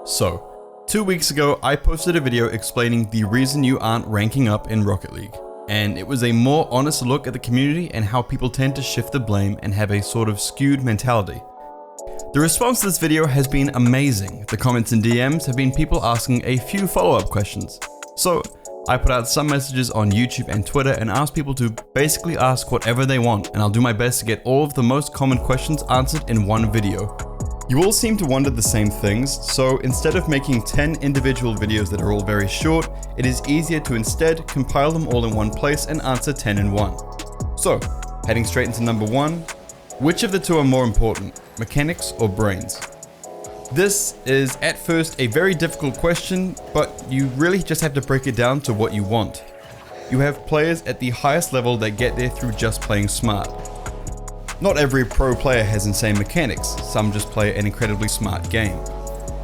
So, 2 weeks ago I posted a video explaining the reason you aren't ranking up in Rocket League, and it was a more honest look at the community and how people tend to shift the blame and have a sort of skewed mentality. The response to this video has been amazing. The comments and DMs have been people asking a few follow-up questions. So, I put out some messages on YouTube and Twitter and asked people to basically ask whatever they want, and I'll do my best to get all of the most common questions answered in one video. You all seem to wonder the same things, so instead of making 10 individual videos that are all very short, it is easier to instead compile them all in one place and answer 10 in one. So, heading straight into number 1, which of the two are more important, mechanics or brains? This is at first a very difficult question, but you really just have to break it down to what you want. You have players at the highest level that get there through just playing smart. Not every pro player has insane mechanics, some just play an incredibly smart game.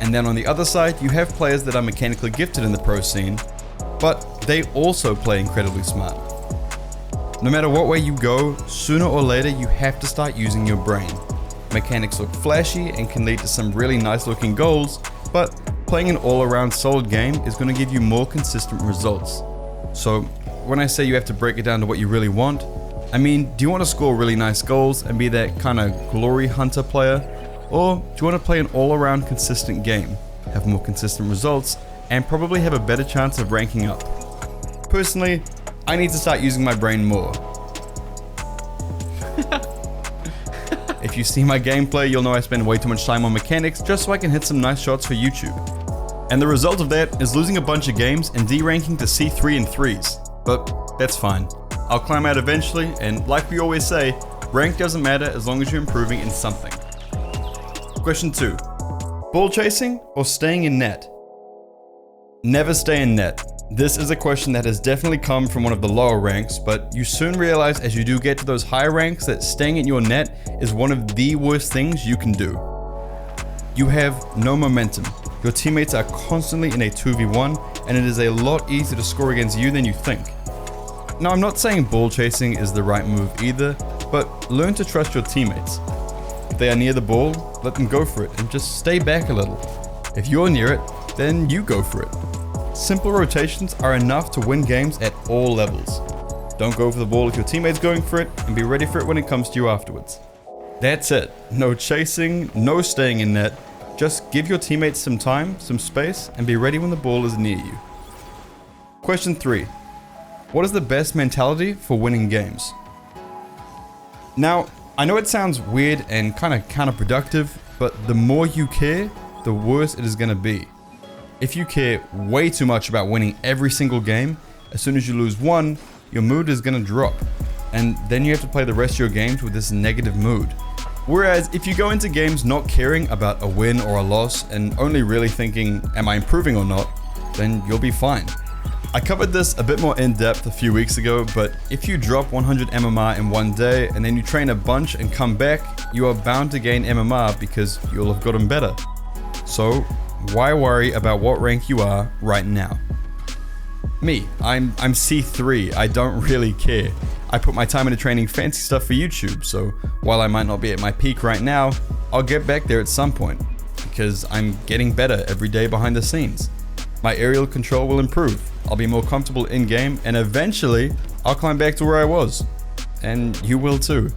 And then on the other side, you have players that are mechanically gifted in the pro scene, but they also play incredibly smart. No matter what way you go, sooner or later you have to start using your brain. Mechanics look flashy and can lead to some really nice looking goals, but playing an all-around solid game is going to give you more consistent results. So when I say you have to break it down to what you really want, I mean, do you want to score really nice goals and be that kind of glory hunter player? Or do you want to play an all-around consistent game, have more consistent results, and probably have a better chance of ranking up? Personally, I need to start using my brain more. If you see my gameplay, you'll know I spend way too much time on mechanics just so I can hit some nice shots for YouTube. And the result of that is losing a bunch of games and D-ranking to C3 and 3s. But that's fine. I'll climb out eventually, and like we always say, rank doesn't matter as long as you're improving in something. Question 2. Ball chasing or staying in net? Never stay in net. This is a question that has definitely come from one of the lower ranks, but you soon realize as you do get to those higher ranks that staying in your net is one of the worst things you can do. You have no momentum. Your teammates are constantly in a 2v1, and it is a lot easier to score against you than you think. Now, I'm not saying ball chasing is the right move either, but learn to trust your teammates. If they are near the ball, let them go for it and just stay back a little. If you're near it, then you go for it. Simple rotations are enough to win games at all levels. Don't go for the ball if your teammate's going for it, and be ready for it when it comes to you afterwards. That's it. No chasing, no staying in net. Just give your teammates some time, some space, and be ready when the ball is near you. Question 3. What is the best mentality for winning games? Now, I know it sounds weird and kind of counterproductive, but the more you care, the worse it is going to be. If you care way too much about winning every single game, as soon as you lose one, your mood is going to drop. And then you have to play the rest of your games with this negative mood. Whereas if you go into games not caring about a win or a loss and only really thinking, am I improving or not, then you'll be fine. I covered this a bit more in depth a few weeks ago, but if you drop 100 MMR in one day and then you train a bunch and come back, you are bound to gain MMR because you'll have gotten better. So why worry about what rank you are right now? Me, I'm C3, I don't really care. I put my time into training fancy stuff for YouTube, so while I might not be at my peak right now, I'll get back there at some point, because I'm getting better every day behind the scenes. My aerial control will improve, I'll be more comfortable in-game, and eventually, I'll climb back to where I was. And you will too.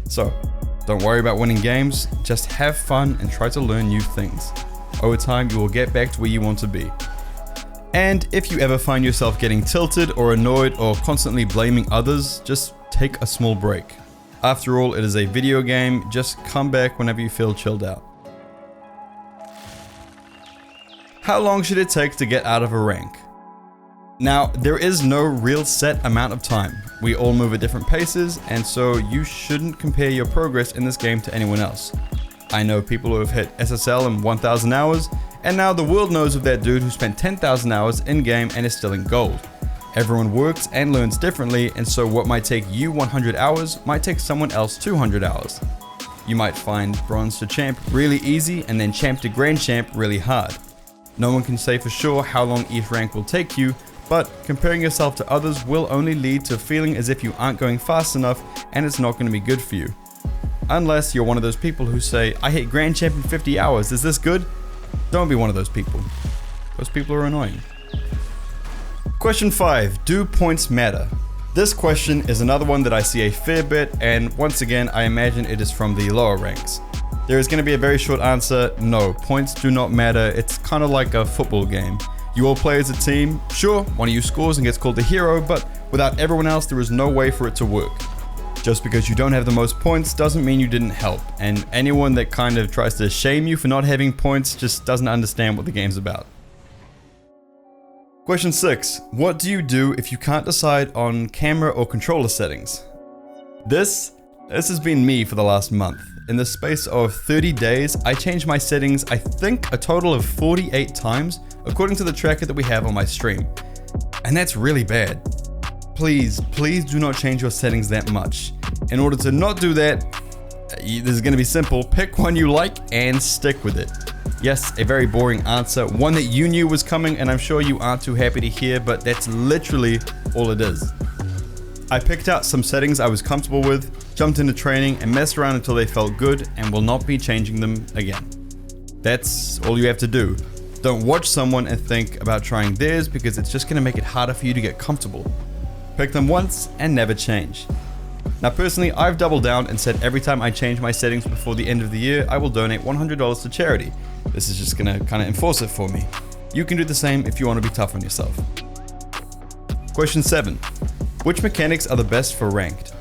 So, don't worry about winning games, just have fun and try to learn new things. Over time, you will get back to where you want to be. And if you ever find yourself getting tilted or annoyed or constantly blaming others, just take a small break. After all, it is a video game, just come back whenever you feel chilled out. How long should it take to get out of a rank? Now, there is no real set amount of time. We all move at different paces, and so you shouldn't compare your progress in this game to anyone else. I know people who have hit SSL in 1,000 hours, and now the world knows of that dude who spent 10,000 hours in-game and is still in gold. Everyone works and learns differently, and so what might take you 100 hours might take someone else 200 hours. You might find bronze to champ really easy and then champ to grand champ really hard. No one can say for sure how long each rank will take you, but comparing yourself to others will only lead to feeling as if you aren't going fast enough and it's not going to be good for you. Unless you're one of those people who say, I hit grand champ in 50 hours, is this good? Don't be one of those people. Those people are annoying. Question 5. Do points matter? This question is another one that I see a fair bit, and once again, I imagine it is from the lower ranks. There is going to be a very short answer. No, points do not matter. It's kind of like a football game. You all play as a team. Sure, one of you scores and gets called a hero, but without everyone else, there is no way for it to work. Just because you don't have the most points doesn't mean you didn't help, and anyone that kind of tries to shame you for not having points just doesn't understand what the game's about. Question 6. What do you do if you can't decide on camera or controller settings? This has been me for the last month. In the space of 30 days, I changed my settings I think a total of 48 times, according to the tracker that we have on my stream. And that's really bad. Please do not change your settings that much. In order to not do that, this is going to be simple. Pick one you like and stick with it. Yes, a very boring answer, one that you knew was coming and I'm sure you aren't too happy to hear, but that's literally all it is. I picked out some settings I was comfortable with, jumped into training and messed around until they felt good and will not be changing them again. That's all you have to do. Don't watch someone and think about trying theirs because it's just going to make it harder for you to get comfortable. Pick them once and never change. Now personally, I've doubled down and said every time I change my settings before the end of the year, I will donate $100 to charity. This is just gonna kind of enforce it for me. You can do the same if you want to be tough on yourself. Question 7. Which mechanics are the best for ranked?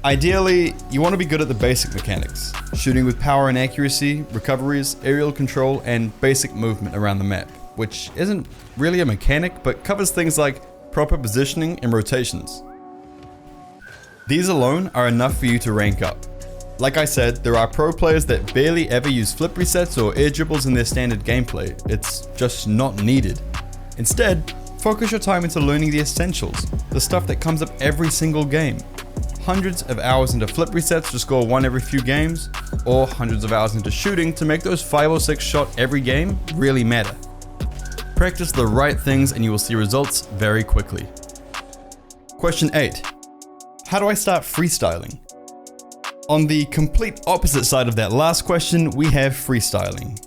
Ideally, you want to be good at the basic mechanics. Shooting with power and accuracy, recoveries, aerial control, and basic movement around the map. Which isn't really a mechanic, but covers things like proper positioning and rotations. These alone are enough for you to rank up. Like I said, there are pro players that barely ever use flip resets or air dribbles in their standard gameplay. It's just not needed. Instead, focus your time into learning the essentials, the stuff that comes up every single game. Hundreds of hours into flip resets to score one every few games, or hundreds of hours into shooting to make those 5 or 6 shot every game really matter. Practice the right things and you will see results very quickly. Question 8. How do I start freestyling? On the complete opposite side of that last question, we have freestyling.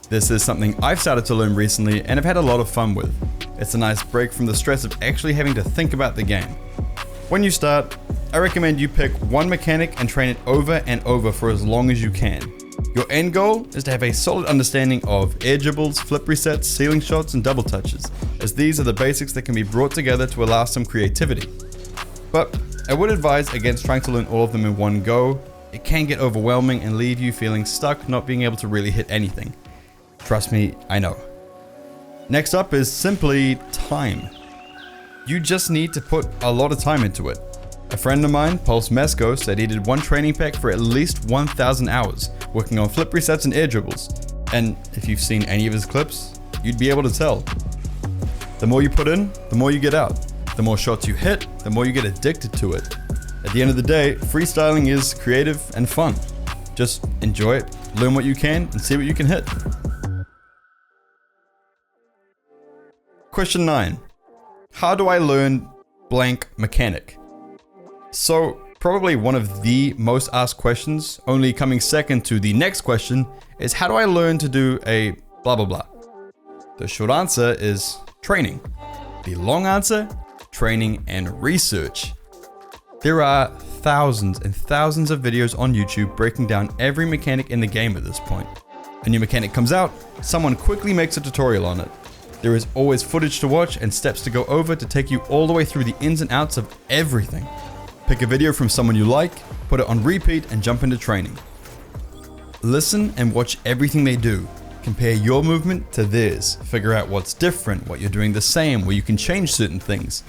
This is something I've started to learn recently and have had a lot of fun with. It's a nice break from the stress of actually having to think about the game. When you start, I recommend you pick one mechanic and train it over and over for as long as you can. Your end goal is to have a solid understanding of air dribbles, flip resets, ceiling shots, and double touches, as these are the basics that can be brought together to allow some creativity. But I would advise against trying to learn all of them in one go. It can get overwhelming and leave you feeling stuck, not being able to really hit anything. Trust me, I know. Next up is simply time. You just need to put a lot of time into it. A friend of mine, Pulse Mesco, said he did one training pack for at least 1,000 hours, working on flip resets and air dribbles. And if you've seen any of his clips, you'd be able to tell. The more you put in, the more you get out. The more shots you hit, the more you get addicted to it. At the end of the day, freestyling is creative and fun. Just enjoy it, learn what you can, and see what you can hit. Question 9. How do I learn blank mechanic? So, probably one of the most asked questions, only coming second to the next question, is how do I learn to do a blah blah blah? The short answer is training. The long answer, training and research. There are thousands and thousands of videos on YouTube breaking down every mechanic in the game at this point. A new mechanic comes out, someone quickly makes a tutorial on it. There is always footage to watch and steps to go over to take you all the way through the ins and outs of everything. Pick a video from someone you like, put it on repeat and jump into training. Listen and watch everything they do. Compare your movement to theirs. Figure out what's different, what you're doing the same, where you can change certain things.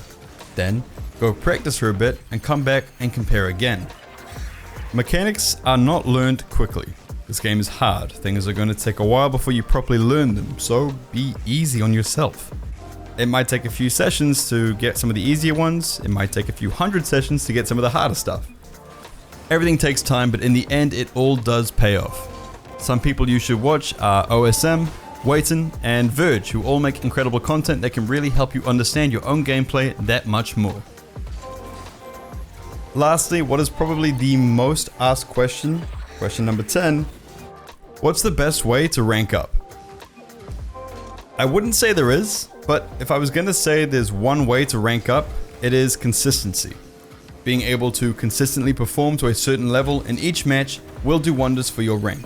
Then, go practice for a bit and come back and compare again. Mechanics are not learned quickly. This game is hard. Things are going to take a while before you properly learn them, so be easy on yourself. It might take a few sessions to get some of the easier ones. It might take a few hundred sessions to get some of the harder stuff. Everything takes time, but in the end, it all does pay off. Some people you should watch are OSM, Waiton, and Verge, who all make incredible content that can really help you understand your own gameplay that much more. Lastly, what is probably the most asked question, question number 10, What's the best way to rank up? I wouldn't say there is, but if I was gonna say there's one way to rank up, it is consistency. Being able to consistently perform to a certain level in each match will do wonders for your rank.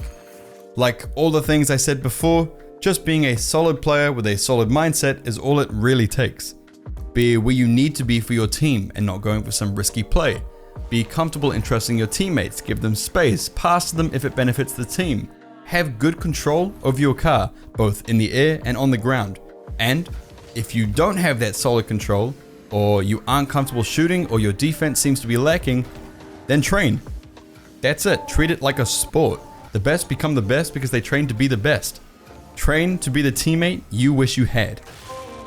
Like all the things I said before, just being a solid player with a solid mindset is all it really takes. Be where you need to be for your team and not going for some risky play. Be comfortable in trusting your teammates, give them space, pass to them if it benefits the team. Have good control of your car, both in the air and on the ground. And if you don't have that solid control, or you aren't comfortable shooting, or your defense seems to be lacking, then train. That's it, treat it like a sport. The best become the best because they train to be the best. Train to be the teammate you wish you had.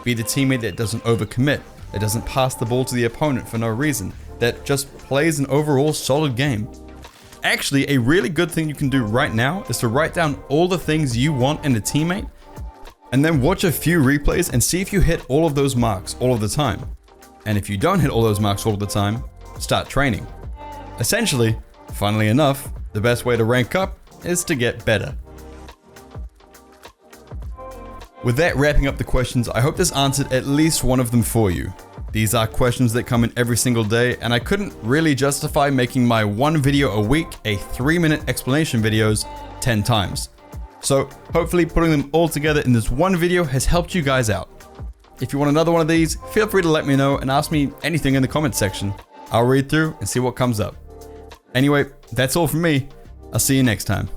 Be the teammate that doesn't overcommit, that doesn't pass the ball to the opponent for no reason, that just plays an overall solid game. Actually, a really good thing you can do right now is to write down all the things you want in a teammate, and then watch a few replays and see if you hit all of those marks all of the time. And if you don't hit all those marks all of the time, start training. Essentially, funnily enough, the best way to rank up is to get better. With that wrapping up the questions, I hope this answered at least one of them for you. These are questions that come in every single day, and I couldn't really justify making my one video a week a 3-minute explanation videos 10 times. So hopefully putting them all together in this one video has helped you guys out. If you want another one of these, feel free to let me know and ask me anything in the comments section. I'll read through and see what comes up. Anyway, that's all from me. I'll see you next time.